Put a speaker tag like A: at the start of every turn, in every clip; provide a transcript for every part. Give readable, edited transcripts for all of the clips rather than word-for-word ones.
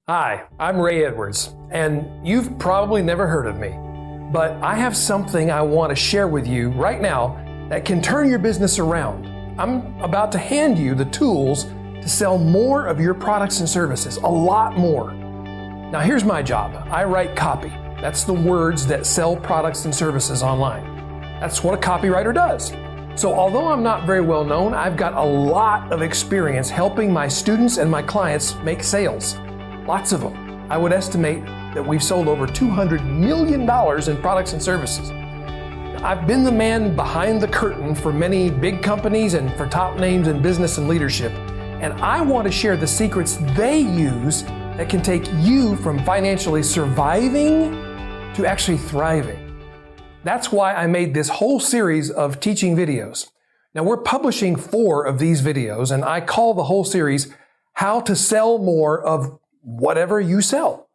A: Hi, I'm Ray Edwards, and you've probably never heard of me, but I have something I want to share with you right now that can turn your business around. I'm about to hand you the tools to sell more of your products and services, a lot more. Now here's my job. I write copy. That's the words that sell products and services online. That's what a copywriter does. So although I'm not very well known, I've got a lot of experience helping my students and my clients make sales. Lots of them. I would estimate that we've sold over $200 million in products and services. I've been the man behind the curtain for many big companies and for top names in business and leadership. And I want to share the secrets they use that can take you from financially surviving to actually thriving. That's why I made this whole series of teaching videos. Now we're publishing 4 of these videos, and I call the whole series How to Sell More of Whatever You Sell.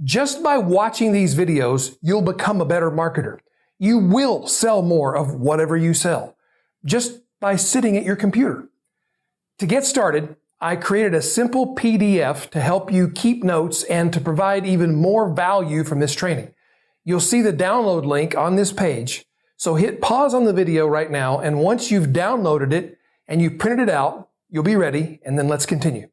A: Just by watching these videos, you'll become a better marketer. You will sell more of whatever you sell, just by sitting at your computer. To get started, I created a simple PDF to help you keep notes and to provide even more value from this training. You'll see the download link on this page, so hit pause on the video right now, and once you've downloaded it and you've printed it out, you'll be ready, and then let's continue.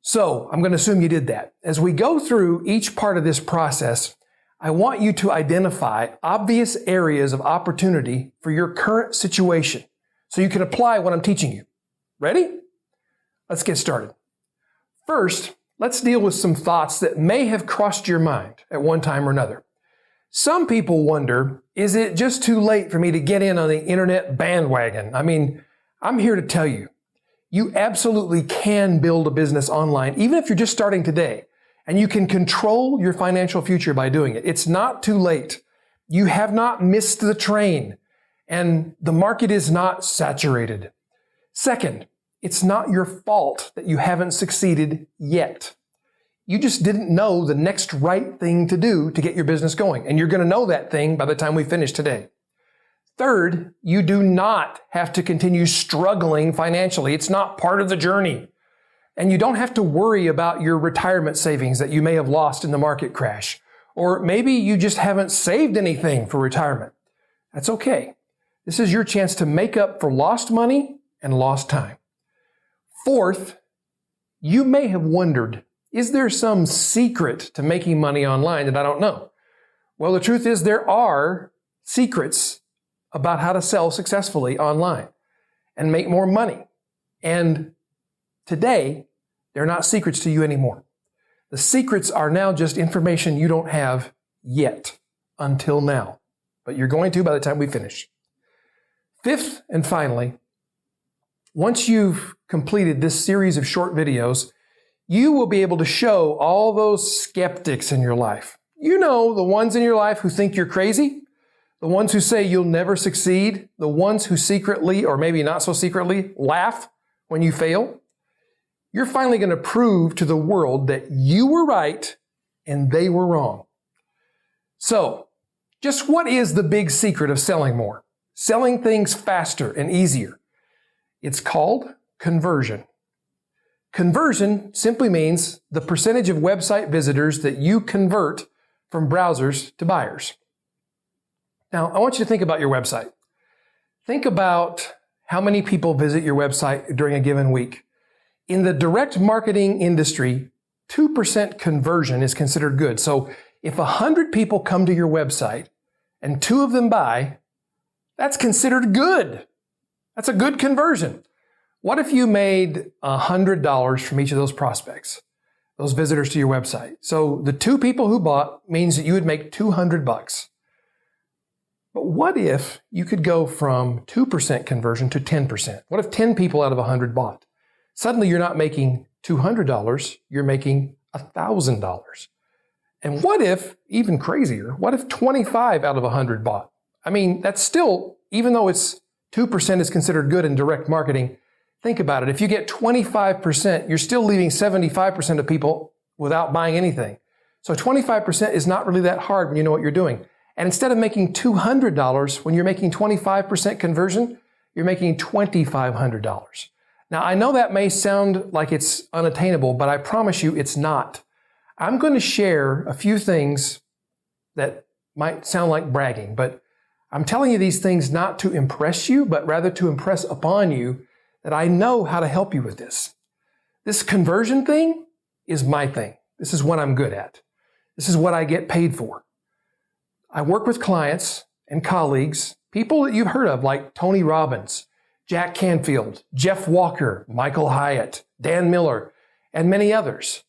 A: So I'm going to assume you did that. As we go through each part of this process, I want you to identify obvious areas of opportunity for your current situation so you can apply what I'm teaching you. Ready? Let's get started. First, let's deal with some thoughts that may have crossed your mind at one time or another. Some people wonder, is it just too late for me to get in on the internet bandwagon? I mean, I'm here to tell you, you absolutely can build a business online, even if you're just starting today, and you can control your financial future by doing it. It's not too late. You have not missed the train, and the market is not saturated. Second, it's not your fault that you haven't succeeded yet. You just didn't know the next right thing to do to get your business going, and you're going to know that thing by the time we finish today. Third, you do not have to continue struggling financially. It's not part of the journey. And you don't have to worry about your retirement savings that you may have lost in the market crash. Or maybe you just haven't saved anything for retirement. That's okay. This is your chance to make up for lost money and lost time. Fourth, you may have wondered, is there some secret to making money online that I don't know? Well, the truth is there are secrets about how to sell successfully online and make more money. And today, they're not secrets to you anymore. The secrets are now just information you don't have yet, until now. But you're going to by the time we finish. Fifth and finally, once you've completed this series of short videos, you will be able to show all those skeptics in your life. You know, the ones in your life who think you're crazy, the ones who say you'll never succeed, the ones who secretly, or maybe not so secretly, laugh when you fail. You're finally going to prove to the world that you were right and they were wrong. So, just what is the big secret of selling more? Selling things faster and easier. It's called conversion. Conversion simply means the percentage of website visitors that you convert from browsers to buyers. Now, I want you to think about your website. Think about how many people visit your website during a given week. In the direct marketing industry, 2% conversion is considered good. So if 100 people come to your website and 2 of them buy, that's considered good. That's a good conversion. What if you made $100 from each of those prospects, those visitors to your website? So the 2 people who bought means that you would make $200. But what if you could go from 2% conversion to 10%? What if 10 people out of 100 bought? Suddenly you're not making $200, you're making $1,000. And what if, even crazier, what if 25 out of 100 bought? I mean, that's still, even though it's 2% is considered good in direct marketing, think about it. If you get 25%, you're still leaving 75% of people without buying anything. So 25% is not really that hard when you know what you're doing. And instead of making $200, when you're making 25% conversion, you're making $2,500. Now, I know that may sound like it's unattainable, but I promise you it's not. I'm going to share a few things that might sound like bragging, but I'm telling you these things not to impress you, but rather to impress upon you that I know how to help you with this. This conversion thing is my thing. This is what I'm good at. This is what I get paid for. I work with clients and colleagues, people that you've heard of like Tony Robbins, Jack Canfield, Jeff Walker, Michael Hyatt, Dan Miller, and many others.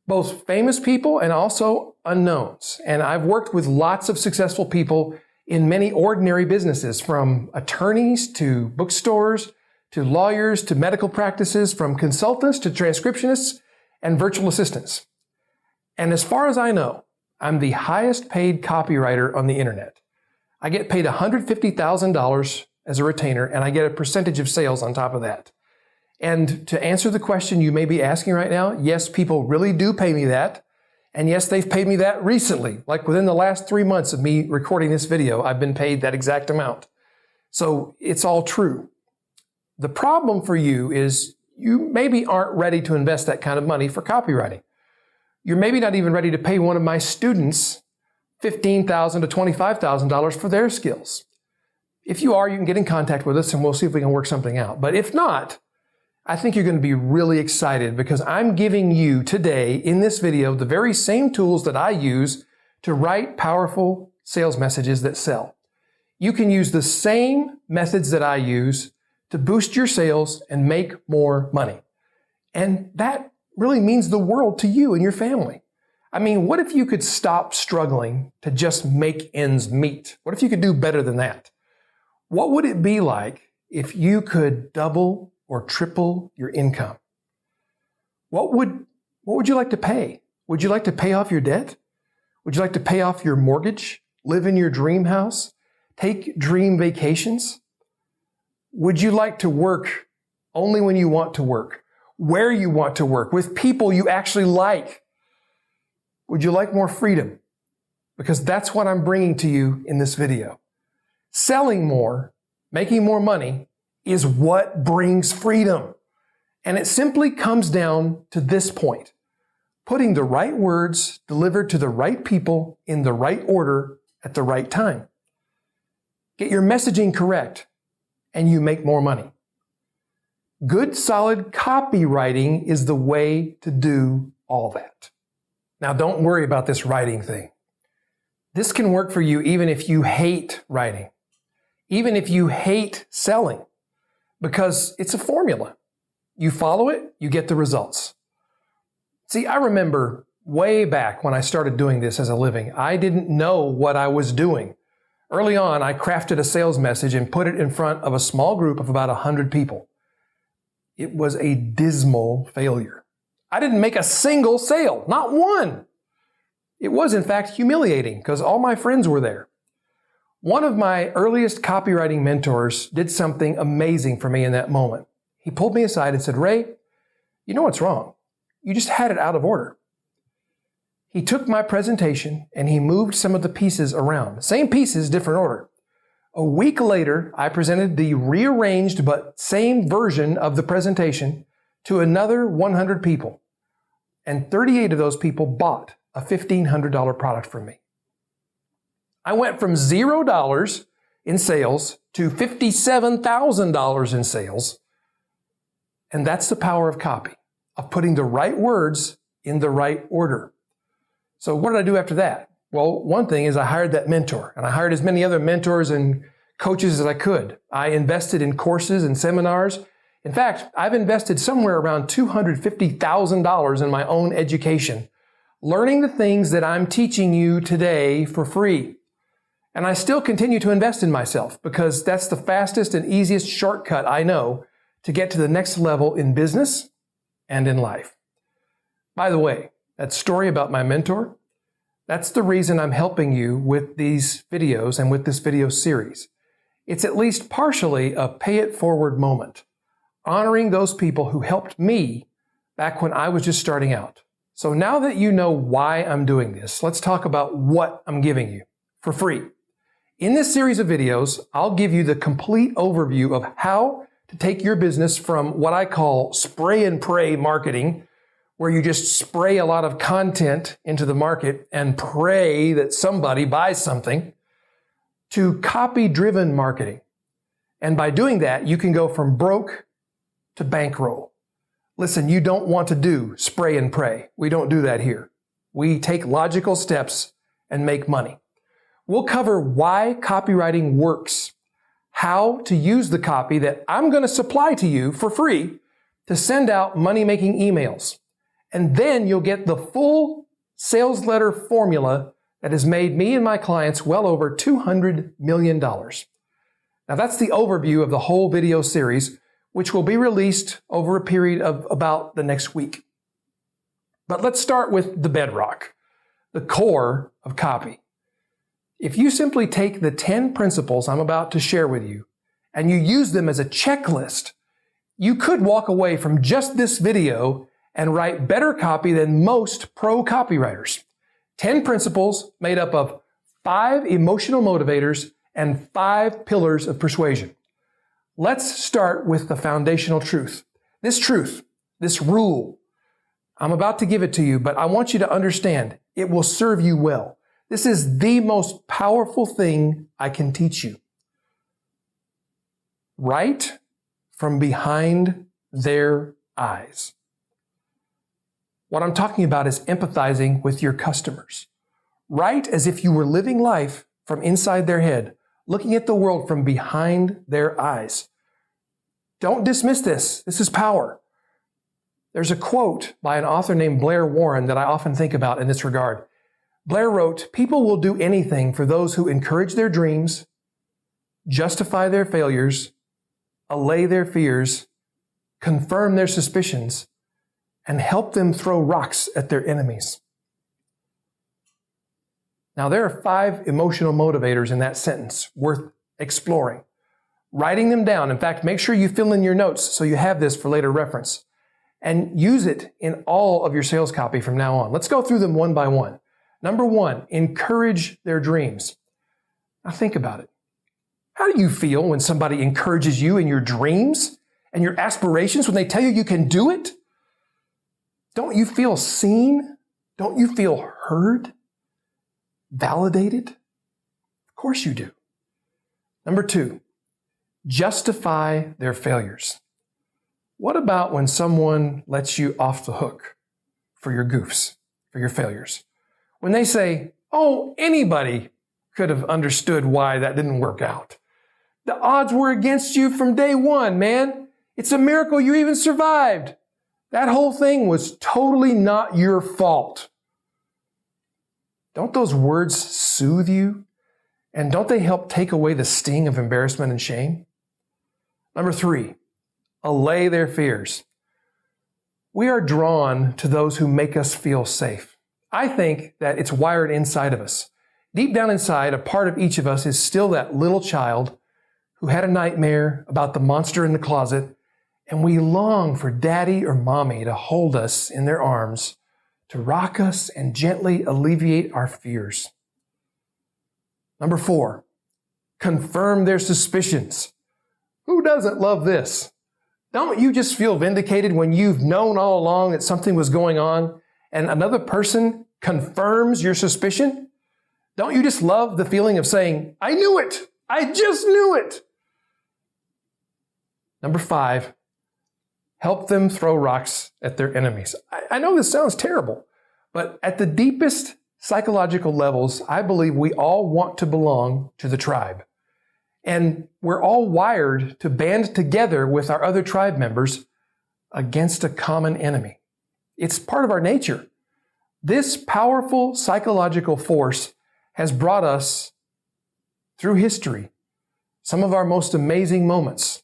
A: Both famous people and also unknowns. And I've worked with lots of successful people in many ordinary businesses, from attorneys to bookstores, to lawyers, to medical practices, from consultants to transcriptionists and virtual assistants. And as far as I know, I'm the highest paid copywriter on the internet. I get paid $150,000 as a retainer, and I get a percentage of sales on top of that. And to answer the question you may be asking right now, yes, people really do pay me that. And yes, they've paid me that recently. Like within the last 3 months of me recording this video, I've been paid that exact amount. So it's all true. The problem for you is you maybe aren't ready to invest that kind of money for copywriting. You're maybe not even ready to pay one of my students $15,000 to $25,000 for their skills. If you are, you can get in contact with us and we'll see if we can work something out. But if not, I think you're going to be really excited because I'm giving you today in this video the very same tools that I use to write powerful sales messages that sell. You can use the same methods that I use to boost your sales and make more money. And that really means the world to you and your family. I mean, what if you could stop struggling to just make ends meet? What if you could do better than that? What would it be like if you could double or triple your income? What would you like to pay? Would you like to pay off your debt? Would you like to pay off your mortgage? Live in your dream house? Take dream vacations? Would you like to work only when you want to work? Where you want to work? With people you actually like? Would you like more freedom? Because that's what I'm bringing to you in this video. Selling more, making more money is what brings freedom. And it simply comes down to this point: putting the right words delivered to the right people in the right order at the right time. Get your messaging correct and you make more money. Good, solid copywriting is the way to do all that. Now, don't worry about this writing thing. This can work for you even if you hate writing, even if you hate selling, because it's a formula. You follow it, you get the results. See, I remember way back when I started doing this as a living, I didn't know what I was doing. Early on, I crafted a sales message and put it in front of a small group of about 100 people. It was a dismal failure. I didn't make a single sale, not one. It was, in fact, humiliating because all my friends were there. One of my earliest copywriting mentors did something amazing for me in that moment. He pulled me aside and said, "Ray, you know what's wrong? You just had it out of order." He took my presentation and he moved some of the pieces around. Same pieces, different order. A week later, I presented the rearranged but same version of the presentation to another 100 people. And 38 of those people bought a $1,500 product from me. I went from $0 in sales to $57,000 in sales. And that's the power of copy, of putting the right words in the right order. So what did I do after that? Well, one thing is I hired that mentor, and I hired as many other mentors and coaches as I could. I invested in courses and seminars. In fact, I've invested somewhere around $250,000 in my own education, learning the things that I'm teaching you today for free. And I still continue to invest in myself because that's the fastest and easiest shortcut I know to get to the next level in business and in life. By the way, that story about my mentor, that's the reason I'm helping you with these videos and with this video series. It's at least partially a pay it forward moment, honoring those people who helped me back when I was just starting out. So now that you know why I'm doing this, let's talk about what I'm giving you for free. In this series of videos, I'll give you the complete overview of how to take your business from what I call spray and pray marketing, where you just spray a lot of content into the market and pray that somebody buys something, to copy-driven marketing. And by doing that, you can go from broke to bankroll. Listen, you don't want to do spray and pray. We don't do that here. We take logical steps and make money. We'll cover why copywriting works, how to use the copy that I'm going to supply to you for free to send out money-making emails. And then you'll get the full sales letter formula that has made me and my clients well over $200 million. Now that's the overview of the whole video series, which will be released over a period of about the next week. But let's start with the bedrock, the core of copy. If you simply take the 10 principles I'm about to share with you and you use them as a checklist, you could walk away from just this video and write better copy than most pro copywriters. 10 principles made up of 5 emotional motivators and 5 pillars of persuasion. Let's start with the foundational truth. This rule, I'm about to give it to you, but I want you to understand it will serve you well. This is the most powerful thing I can teach you. Write from behind their eyes. What I'm talking about is empathizing with your customers. Write as if you were living life from inside their head, looking at the world from behind their eyes. Don't dismiss this. This is power. There's a quote by an author named Blair Warren that I often think about in this regard. Blair wrote, "People will do anything for those who encourage their dreams, justify their failures, allay their fears, confirm their suspicions, and help them throw rocks at their enemies." Now, there are 5 emotional motivators in that sentence worth exploring. Writing them down. In fact, make sure you fill in your notes so you have this for later reference. And use it in all of your sales copy from now on. Let's go through them one by one. Number 1, encourage their dreams. Now think about it. How do you feel when somebody encourages you in your dreams and your aspirations, when they tell you you can do it? Don't you feel seen? Don't you feel heard? Validated? Of course you do. Number 2, justify their failures. What about when someone lets you off the hook for your goofs, for your failures? When they say, "Oh, anybody could have understood why that didn't work out. The odds were against you from day one, man. It's a miracle you even survived. That whole thing was totally not your fault." Don't those words soothe you? And don't they help take away the sting of embarrassment and shame? Number 3, allay their fears. We are drawn to those who make us feel safe. I think that it's wired inside of us. Deep down inside, a part of each of us is still that little child who had a nightmare about the monster in the closet, and we long for daddy or mommy to hold us in their arms, to rock us and gently alleviate our fears. Number 4, confirm their suspicions. Who doesn't love this? Don't you just feel vindicated when you've known all along that something was going on and another person confirms your suspicion? Don't you just love the feeling of saying, "I knew it! I just knew it!" Number 5, help them throw rocks at their enemies. I know this sounds terrible, but at the deepest psychological levels, I believe we all want to belong to the tribe. And we're all wired to band together with our other tribe members against a common enemy. It's part of our nature. This powerful psychological force has brought us through history some of our most amazing moments,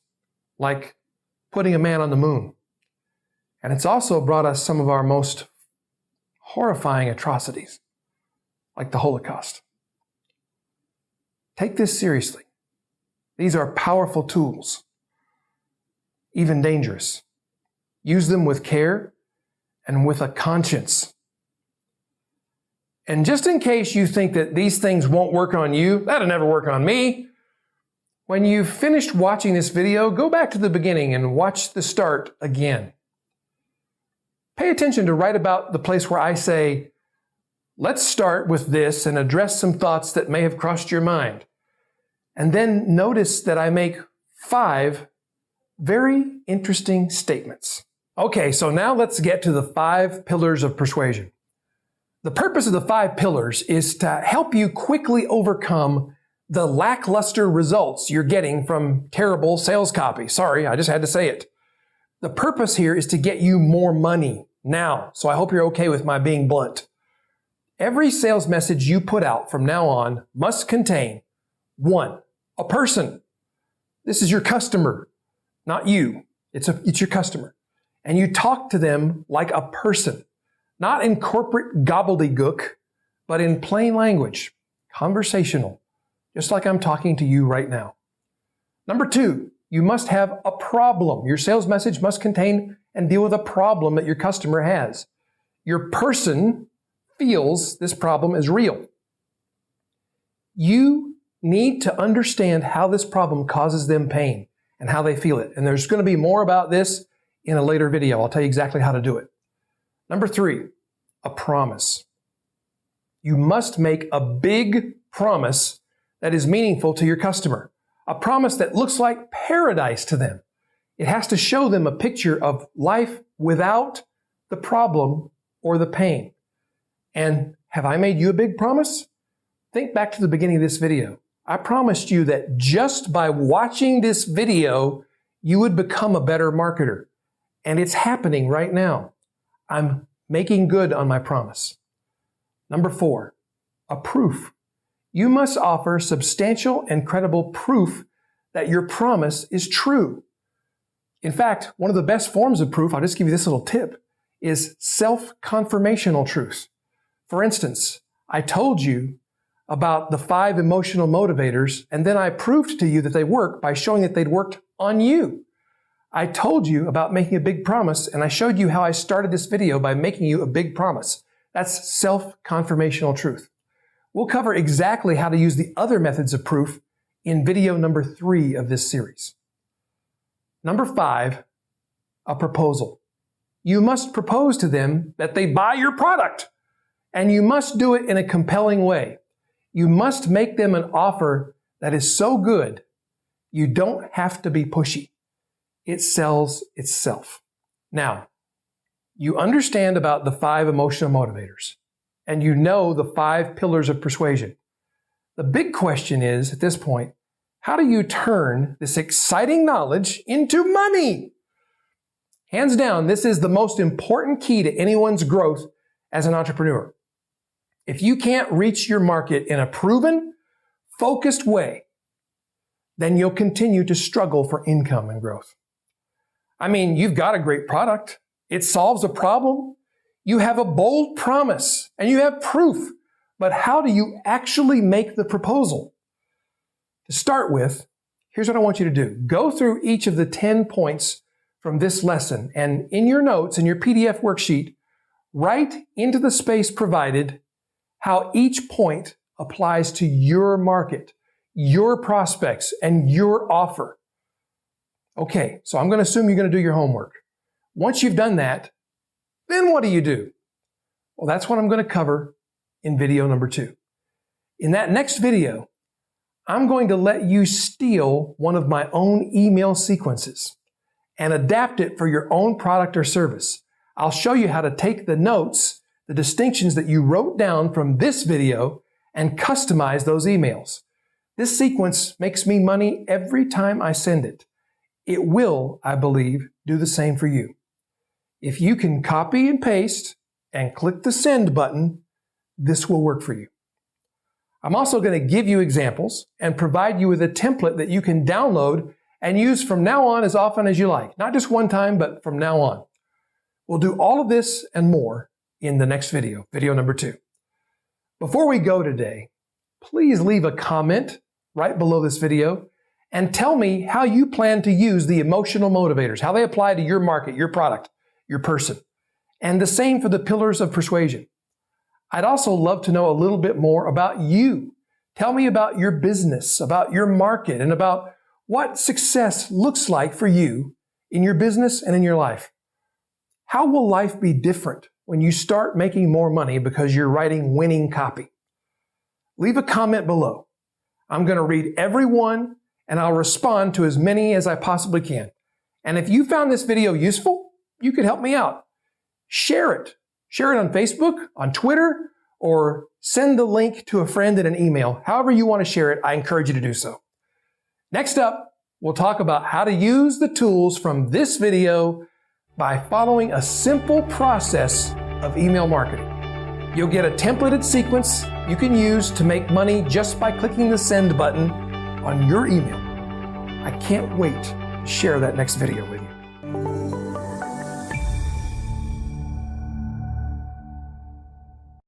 A: like putting a man on the moon. And it's also brought us some of our most horrifying atrocities, like the Holocaust. Take this seriously. These are powerful tools, even dangerous. Use them with care and with a conscience. And just in case you think that these things won't work on you, that'll never work on me. When you've finished watching this video, go back to the beginning and watch the start again. Pay attention to right about the place where I say, let's start with this and address some thoughts that may have crossed your mind. And then notice that I make 5 very interesting statements. Okay, so now let's get to the 5 pillars of persuasion. The purpose of the 5 pillars is to help you quickly overcome the lackluster results you're getting from terrible sales copy. Sorry, I just had to say it. The purpose here is to get you more money now. So I hope you're okay with my being blunt. Every sales message you put out from now on must contain 1, a person. This is your customer, not you. It's your customer. And you talk to them like a person, not in corporate gobbledygook, but in plain language, conversational, just like I'm talking to you right now. Number 2, you must have a problem. Your sales message must contain and deal with a problem that your customer has. Your person feels this problem is real. You need to understand how this problem causes them pain and how they feel it. And there's going to be more about this in a later video. I'll tell you exactly how to do it. Number 3, a promise. You must make a big promise that is meaningful to your customer. A promise that looks like paradise to them. It has to show them a picture of life without the problem or the pain. And have I made you a big promise? Think back to the beginning of this video. I promised you that just by watching this video, you would become a better marketer. And it's happening right now. I'm making good on my promise. Number 4, a proof. You must offer substantial and credible proof that your promise is true. In fact, one of the best forms of proof, I'll just give you this little tip, is self-confirmational truth. For instance, I told you about the 5 emotional motivators, and then I proved to you that they work by showing that they'd worked on you. I told you about making a big promise, and I showed you how I started this video by making you a big promise. That's self-confirmational truth. We'll cover exactly how to use the other methods of proof in video number 3 of this series. Number 5, a proposal. You must propose to them that they buy your product, and you must do it in a compelling way. You must make them an offer that is so good, you don't have to be pushy. It sells itself. Now, you understand about the 5 emotional motivators, and you know the 5 pillars of persuasion. The big question is, at this point, how do you turn this exciting knowledge into money? Hands down, this is the most important key to anyone's growth as an entrepreneur. If you can't reach your market in a proven, focused way, then you'll continue to struggle for income and growth. I mean, you've got a great product. It solves a problem. You have a bold promise and you have proof. But how do you actually make the proposal? To start with, here's what I want you to do. Go through each of the 10 points from this lesson, and in your notes, in your PDF worksheet, write into the space provided how each point applies to your market, your prospects, and your offer. Okay, so I'm going to assume you're going to do your homework. Once you've done that, then what do? Well, that's what I'm going to cover in video number 2. In that next video, I'm going to let you steal one of my own email sequences and adapt it for your own product or service. I'll show you how to take the notes, the distinctions that you wrote down from this video, and customize those emails. This sequence makes me money every time I send it. It will, I believe, do the same for you. If you can copy and paste and click the send button, this will work for you. I'm also going to give you examples and provide you with a template that you can download and use from now on as often as you like. Not just one time, but from now on. We'll do all of this and more in the next video, video number 2. Before we go today, please leave a comment right below this video and tell me how you plan to use the emotional motivators, how they apply to your market, your product, your person. And the same for the pillars of persuasion. I'd also love to know a little bit more about you. Tell me about your business, about your market, and about what success looks like for you in your business and in your life. How will life be different when you start making more money because you're writing winning copy? Leave a comment below. I'm going to read every one and I'll respond to as many as I possibly can. And if you found this video useful, you could help me out. Share it. Share it on Facebook, on Twitter, or send the link to a friend in an email. However you want to share it, I encourage you to do so. Next up, we'll talk about how to use the tools from this video by following a simple process of email marketing. You'll get a templated sequence you can use to make money just by clicking the send button on your email. I can't wait to share that next video with you.